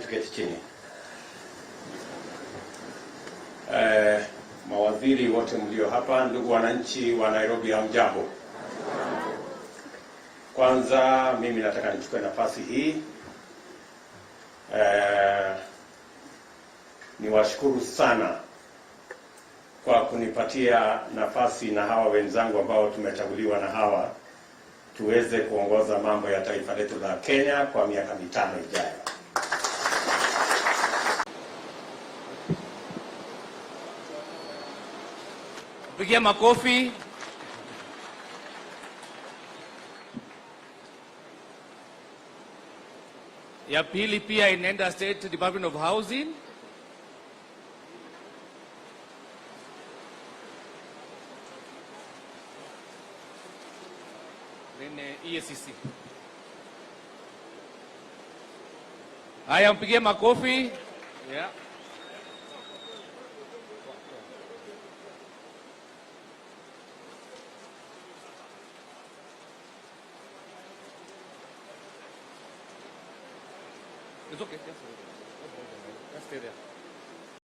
tuketi chini. Mawaziri wote mlio hapa, ndugu wananchi wa Nairobi, hamjambo. Kwanza mimi nataka nichukue nafasi hii niwashukuru sana kwa kunipatia nafasi na hawa wenzangu ambao tumechaguliwa na hawa tuweze kuongoza mambo ya taifa letu la Kenya kwa miaka 5 ijayo. Pigia makofi. Ya pili pia inaenda State Department of Housing. EACC. Haya, mpigie makofi. Yeah. It's okay. Just stay there.